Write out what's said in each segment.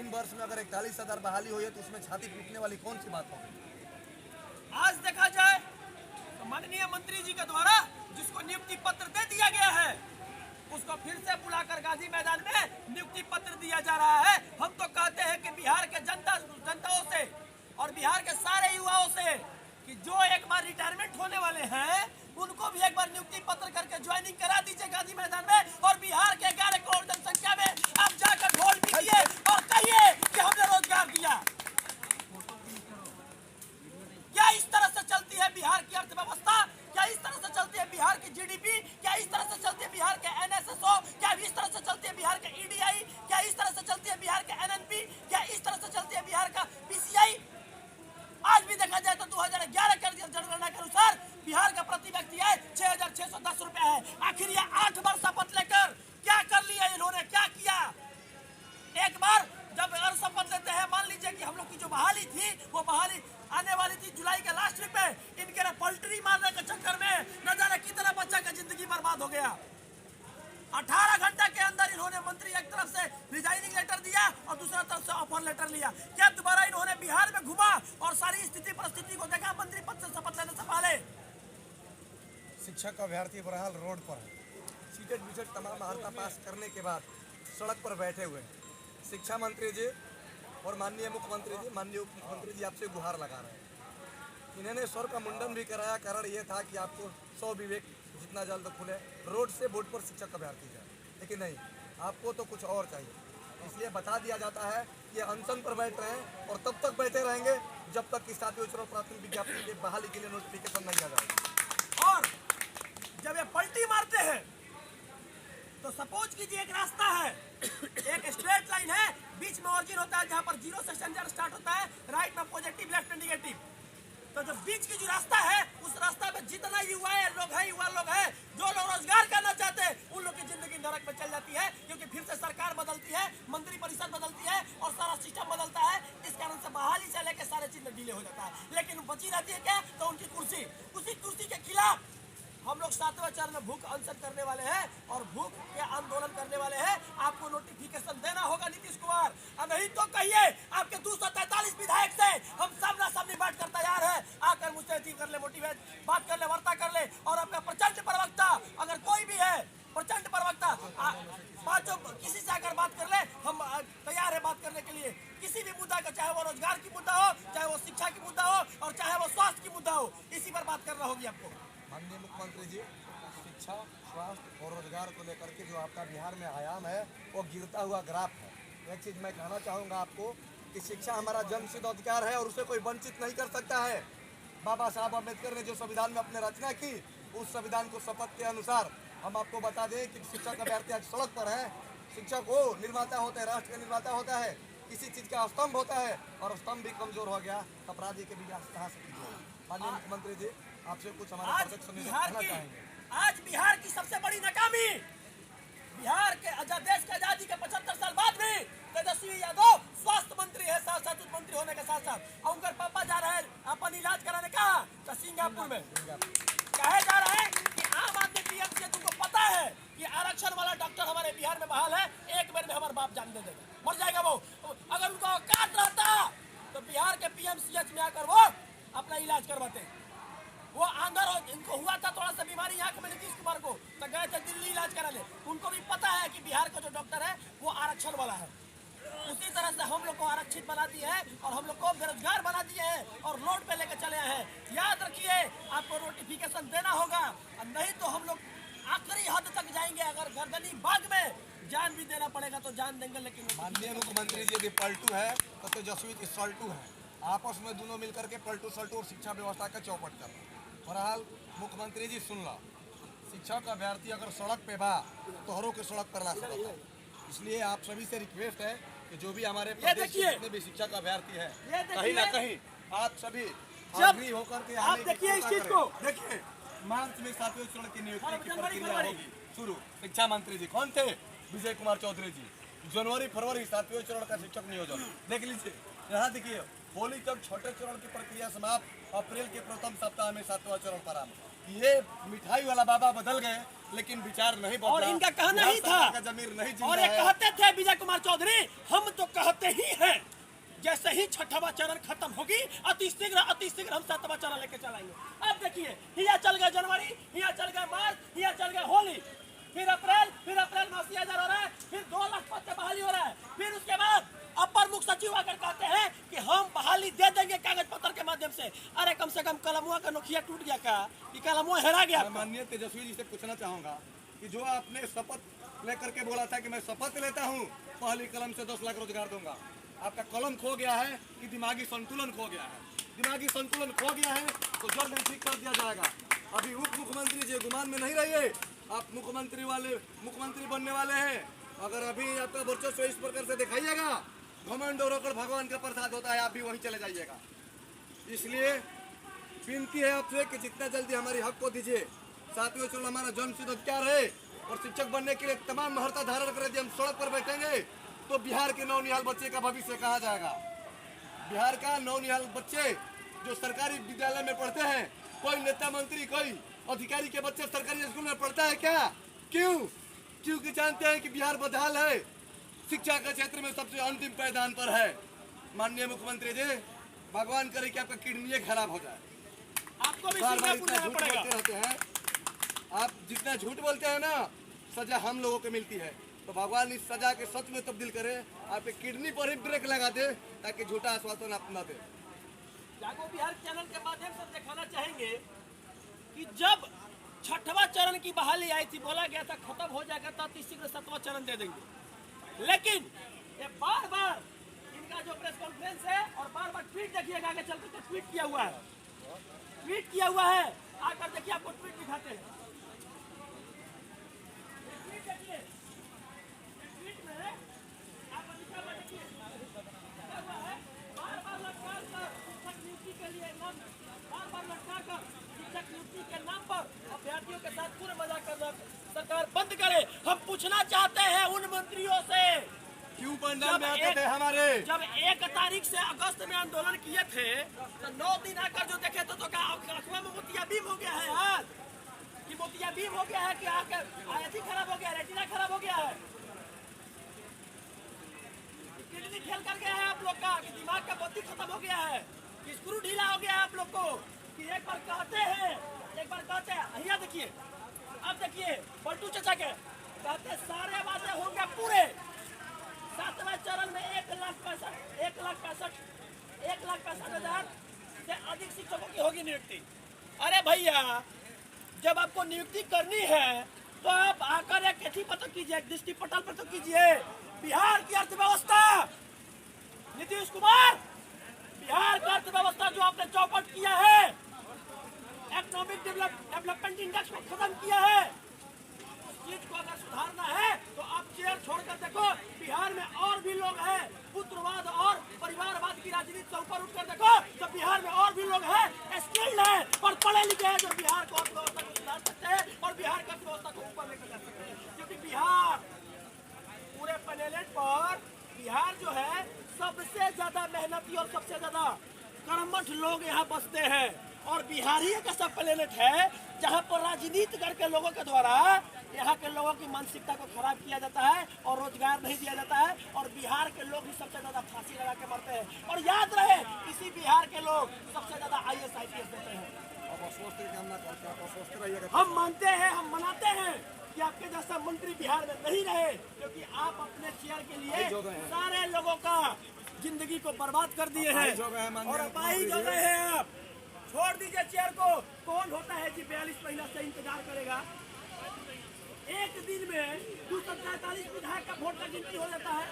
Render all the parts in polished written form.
3 वर्ष में अगर 41,000 बहाली हुई है तो उसमें छाती पीटने वाली कौन सी बात होगी? आज देखा जाए तो माननीय मंत्री जी के द्वारा जिसको नियुक्ति पत्र दे दिया गया है उसको फिर से बुलाकर गाजी मैदान में नियुक्ति पत्र दिया जा रहा है। हम तो कहते हैं कि बिहार के जनताओं से और बिहार के सारे युवाओं से कि जो एक बार रिटायरमेंट होने वाले हैं उनको भी एक बार नियुक्ति पत्र करके ज्वाइनिंग करा दीजिए गाजी मैदान में, और बिहार के 11 करोड़ जनसंख्या में आप जाकर ढोल पीटिए और कहिए कि हमने रोजगार दिया। क्या इस तरह से चलती है बिहार की अर्थव्यवस्था? क्या इस तरह से चलती है बिहार की जीडीपी? क्या इस तरह से चलती है बिहार के एनएसएसओ? क्या इस तरह से चलती है बिहार के ईडीआई? क्या इस तरह से चलती है बिहार के एनएनपी? क्या इस तरह से चलती है बिहार का पीसीआई? आज भी देखा जाए तो 2011 के जनगणना के अनुसार बिहार का प्रति व्यक्ति आय 6,610 रुपए है। आखिर ये 8 वर्ष शपथ लेकर क्या कर लिया इन्होंने, क्या किया? एक बार जब शपथ लेते हैं, मान लीजिए कि हम लोग की जो बहाली थी वो बहाली आने वाली थी जुलाई के लास्ट वीक में, इनके पलटरी मारने के चक्कर में न जाने कितना बच्चा का जिंदगी बर्बाद हो गया। 18 घंटे के अंदर इन्होंने मंत्री एक तरफ से रिजाइनिंग लेटर दिया और दूसरा तरफ से ऑफर लेटर लिया। क्या दोबारा इन्होंने बिहार में घुमा और सारी स्थिति परिस्थिति को देखा मंत्री पद से शपथ लेने से पहले? शिक्षक अभ्यर्थी बहरहाल रोड पर है, सीटेट विसेट तमाम अर्हता पास करने के बाद सड़क पर बैठे हुए हैं। शिक्षा मंत्री जी और माननीय मुख्यमंत्री जी, माननीय उप मुख्यमंत्री जी आपसे गुहार लगा रहे हैं। इन्होंने स्वर का मुंडन भी कराया, कारण ये था कि आपको 100 विवेक जितना जल्द खुले रोड से वोट पर शिक्षक अभ्यर्थी जाए, लेकिन नहीं, आपको तो कुछ और चाहिए। इसलिए बता दिया जाता है कि अनशन पर बैठ रहे हैं और तब तक बैठे रहेंगे जब तक कि 7वें चरण प्राथमिक विज्ञापन की बहाली के लिए नोटिफिकेशन नहीं आ जाएगा। और जब ये पलटी मारते हैं तो सपोज कीजिए एक रास्ता है, एक स्ट्रेट लाइन है, बीच में ऑरिजिन होता है जहाँ पर 0 से स्टार्ट होता है, राइट में पॉजिटिव, लेफ्ट में निगेटिव। तो जो बीच की जो रास्ता है उस रास्ता में जितना युवा लोग हैं जो लोग रोजगार करना चाहते हैं उन लोग की जिंदगी नरक में चल जाती है, क्योंकि फिर से सरकार बदलती है, मंत्री परिषद बदलती है और सारा सिस्टम बदलता है। इस कारण से बहाली से लेकर सारे चीज में डिले हो जाता है, लेकिन बची रहती है क्या? तो उनकी कुर्सी। उसी कुर्सी के खिलाफ हम लोग 7वें चरण में भूख अनशन करने वाले हैं और भूख के आंदोलन करने वाले हैं। आपको नोटिफिकेशन देना होगा नीतीश कुमार, और नहीं तो कहिए आपके 243 विधायक से हम सामना सामनी बात कर तैयार है, आकर मुझसे कर ले, मोटिवेट बात कर ले, वार्ता कर ले। और अपना प्रचंड प्रवक्ता अगर कोई भी है, प्रचंड प्रवक्ता पांचों किसी से आकर बात कर ले, हम तैयार है बात करने के लिए। किसी भी मुद्दा का, चाहे वो रोजगार की मुद्दा हो, चाहे वो शिक्षा की मुद्दा हो और चाहे वो स्वास्थ्य की मुद्दा हो, इसी पर बात करना होगी आपको। माननीय मुख्यमंत्री जी, शिक्षा, स्वास्थ्य और रोजगार को लेकर के जो आपका बिहार में आयाम है वो गिरता हुआ ग्राफ है। एक चीज़ मैं कहना चाहूँगा आपको कि शिक्षा हमारा जन्मसिद्ध अधिकार है और उसे कोई वंचित नहीं कर सकता है। बाबा साहब अम्बेडकर ने जो संविधान में अपने रचना की, उस संविधान को शपथ के अनुसार हम आपको बता दें कि शिक्षक अभ्यर्थी आज सड़क पर है। शिक्षक वो निर्माता होता है, राष्ट्र का निर्माता होता है, किसी चीज़ का स्तंभ होता है, और स्तंभ भी कमजोर हो गया, अपराधी के विकास कहाँ से कीजिए। माननीय मुख्यमंत्री जी, आपसे कुछ हमारे प्रोजेक्ट सुनना चाहेंगे। आज बिहार की सबसे बड़ी नाकामी, बिहार के देश के आजादी के 75 साल बाद भी तेजस्वी यादव स्वास्थ्य मंत्री है, साथ साथ मंत्री होने के साथ साथ उनके पापा जा रहे हैं अपन इलाज कराने कहा तो सिंगापुर में। कहे जा रहे हैं कि आम आदमी पीएमसी, तुमको पता है कि आरक्षण वाला डॉक्टर हमारे बिहार में बहाल है, एक बार में हमारा बाप जान दे देगा, मर जाएगा वो। अगर उनको औकात रहता तो बिहार के पीएमसीएच में आकर वो अपना इलाज करवाते। वो आंधर हो, इनको हुआ था थोड़ा सा बीमारी आंख में नीतीश कुमार को, तो गए थे दिल्ली इलाज करा ले। उनको भी पता है कि बिहार का जो डॉक्टर है वो आरक्षण वाला है। उसी तरह से हम लोग को आरक्षित बना दिए हैं और हम लोग को बेरोजगार बना दिए हैं और लोड पे लेकर चले हैं। याद रखिए, आपको नोटिफिकेशन देना होगा, और नहीं तो हम लोग आखिरी हद तक जाएंगे। अगर गर्दनी बाग में जान भी देना पड़ेगा तो जान देंगे। लेकिन माननीय मुख्यमंत्री जी, यदि पलटू है तो तेजस्वी सल्टू है, आपस में दोनों मिलकर के पलटू सल्टू और शिक्षा व्यवस्था का चौपट कर रहे हैं। बहरहाल मुख्यमंत्री जी सुन ला, शिक्षक अभ्यर्थी अगर सड़क पे बा तो हरों के सड़क पर ला सकता है। इसलिए आप सभी से रिक्वेस्ट है कि जो भी हमारे प्रदेश के जितने भी शिक्षक अभ्यर्थी है, कहीं ना कहीं आप सभी आग्रही होकर के आप देखिए इस चीज को, देखिए मार्च में 7वें चरण की नियुक्ति की प्रक्रिया होगी शुरू। शिक्षा मंत्री जी कौन थे? विजय कुमार चौधरी जी। जनवरी फरवरी 7वें चरण का शिक्षक नियोजन देख लीजिए। यहाँ देखिए, होली तक छठे चरण की प्रक्रिया समाप्त, अप्रैल के प्रथम सप्ताह में 7वां चरण प्रारंभ। ये मिठाई वाला बाबा बदल गए लेकिन विचार नहीं बदला, और इनका कहना ही था जमीर नहीं और ये कहते थे विजय कुमार चौधरी, हम तो कहते ही है। जैसे ही छठवां चरण खत्म होगी अति शीघ्र हम सातवां चरण लेके चलाएंगे। अब देखिए, हिया चल गया जनवरी, हिया चल गया मार्च, हिया चल गया होली, फिर अप्रैल में 80,000 हो रहा है, फिर 2 लाख पद से बहाली हो रहा है। फिर उसके बाद अपर मुख्य सचिव आकर कहते हैं कि हम बहाली दे देंगे कागज पत्र के माध्यम से। अरे कम से कम कलमुआ का नोखिया टूट गया का, कि कलमुआ हेरा गया? माननीय तेजस्वी जी से पूछना चाहूंगा कि जो आपने शपथ लेकर के बोला था कि मैं शपथ लेता हूं, पहली कलम से 10 लाख रोजगार दूंगा, आपका कलम खो गया है कि दिमागी संतुलन खो गया है? दिमागी संतुलन खो गया है तो जल्द ही ठीक कर दिया जाएगा। अभी उप मुख्यमंत्री जी गुमान में नहीं रहिए, आप मुख्यमंत्री बनने वाले हैं। अगर अभी आपका वर्चस्व इस प्रकार से दिखाइएगा, घमंड और अकड़ भगवान का प्रसाद होता है, आप भी वहीं चले जाइएगा। इसलिए विनती है आपसे कि जितना जल्दी हमारी हक को दीजिए। साथियों, चलो हमारा जन्मसिद्ध अधिकार है और शिक्षक बनने के लिए तमाम महत्ता धारण कर, यदि हम सड़क पर बैठेंगे तो बिहार के नौनिहाल बच्चे का भविष्य कहा जाएगा। बिहार का नौनिहाल बच्चे जो सरकारी विद्यालय में पढ़ते हैं, कोई नेता मंत्री कोई अधिकारी के बच्चे सरकारी स्कूल में पढ़ता है क्या? क्यों? क्योंकि जानते हैं कि बिहार बदहाल है, शिक्षा के क्षेत्र में सबसे अंतिम पायदान पर है। माननीय मुख्यमंत्री जी, भगवान करे कि आपका किडनी खराब हो जाए। आपको भी बार बार इतना झूठ बोलते रहते हैं, आप जितना झूठ बोलते हैं ना, सजा हम लोगों को मिलती है। तो भगवान इस सजा के सच में तब्दील करे, आपके किडनी पर ही ब्रेक लगा दे ताकि झूठा आश्वासन आप न दे। जागो बिहार चैनल के माध्यम से दिखाना चाहेंगे कि जब छठवां चरण की बहाली आई थी, बोला गया था खत्म हो जाएगा तो अति शीघ्र 7वां चरण दे देंगे। लेकिन ये बार बार इनका जो प्रेस कॉन्फ्रेंस है और बार बार ट्वीट देखिएगा, आगे चलते तो ट्वीट किया हुआ है, आकर देखिए, आपको ट्वीट दिखाते हैं। ट्वीट देखिए, ट्वीट में आप लिखा हुआ देखिए, बार बार लटका कर शिक्षक नियुक्ति के लिए नाम, बार बार लटका कर शिक्षक नियुक्ति के नाम पर अभ्यर्थियों के साथ पूरे मजाक करना सरकार बंद करे। हम पूछना चाहते हैं उन मंत्रियों से, क्यों पंडाल में आते थे हमारे? जब 1 तारीख से अगस्त में आंदोलन किए थे तो 9 दिन आकर जो देखे तो क्या अखबार में मोतियाबिंद हो गया है यार? कि मोतियाबिंद हो गया है कि आकर आयती खराब हो गया, रेटिना खराब हो गया है, किडनी फेल कर गया है आप लोग का, कि दिमाग का बत्ती खत्म हो गया है, कि स्क्रू ढीला हो गया है आप लोग को, कि एक बार कहते हैं यहाँ देखिए, अब देखिए पलटू चाचा के कहते सारे वादे होंगे पूरे। 7वां चरण में 1,65,000 से अधिक शिक्षकों की होगी नियुक्ति। अरे भैया, जब आपको नियुक्ति करनी है तो आप आकर एक चिट्ठी पर तो कीजिए, एक दृष्टि पटल पर तो कीजिए। बिहार की अर्थव्यवस्था, नीतीश कुमार, बिहार की अर्थव्यवस्था जो आपने चौपट किया है, इकोनॉमिक डेवलपमेंट इंडेक्स को खत्म किया है, उस चीज को अगर सुधारना है तो आप चेयर छोड़कर देखो, बिहार में और भी लोग हैं, पुत्रवाद और परिवारवाद की राजनीति से ऊपर उठकर देखो तो बिहार में और भी लोग हैं, स्किल्ड है और पढ़े लिखे हैं, जो बिहार को अर्थव्यवस्था को सुधार सकते हैं और बिहार की अर्थव्यवस्था को ऊपर लेकर जा सकते हैं। क्योंकि बिहार पूरे प्लेनेट पर, बिहार जो है सबसे ज्यादा मेहनती और सबसे ज्यादा कर्मठ लोग यहाँ बसते हैं, और बिहार ही एक ऐसा प्लेनेट है जहाँ पर राजनीति करके लोगों के द्वारा यहाँ के लोगों की मानसिकता को खराब किया जाता है और रोजगार नहीं दिया जाता है, और बिहार के लोग ही सबसे ज्यादा फांसी लगा के मरते हैं। और याद रहे, इसी बिहार के लोग सबसे ज्यादा IAS IPS देते हैं। हम मानते हैं, हम मनाते हैं कि आपके जैसा मंत्री बिहार में नहीं रहे, क्योंकि आप अपने चेयर के लिए सारे लोगों का जिंदगी को बर्बाद कर दिए हैं और अपाहिज हो गए हैं। आप छोड़ दीजिए चेयर को। कौन होता है जी 42 महीना से इंतजार करेगा? एक दिन में 243 विधायक का वोट का गिनती हो जाता है,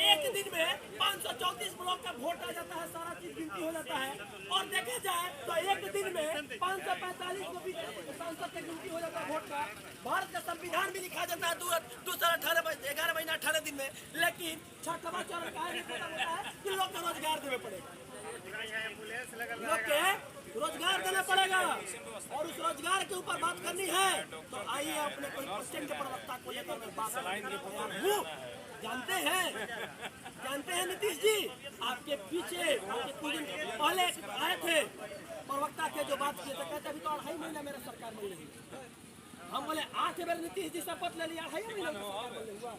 एक दिन में 534 ब्लॉक का वोट आ जाता है, सारा चीज गिनती हो जाता है। और देखे जाए तो एक दिन में 545 को भी सांसद की गिनती हो जाता है वोट का। भारत का संविधान भी लिखा जाता है 11 महीना 18 दिन में, लेकिन छठवां चरण का है कि लोग को रोजगार देने पड़ेगा, लोग के रोजगार देना पड़ेगा। और उस रोजगार के ऊपर बात करनी है तो आइए अपने कोई पश्चिम के प्रवक्ता को लेकर मैं बात करने हूँ। जानते हैं नीतीश जी, आपके पीछे कुछ दिन पहले आए थे प्रवक्ता के, जो बात किए थे, कहते अभी तो 2.5 महीना मेरा सरकार में नहीं। हम बोले 8 बार नीतीश जी शपथ ले लिया, 2.5 महीना सरकार में हुआ।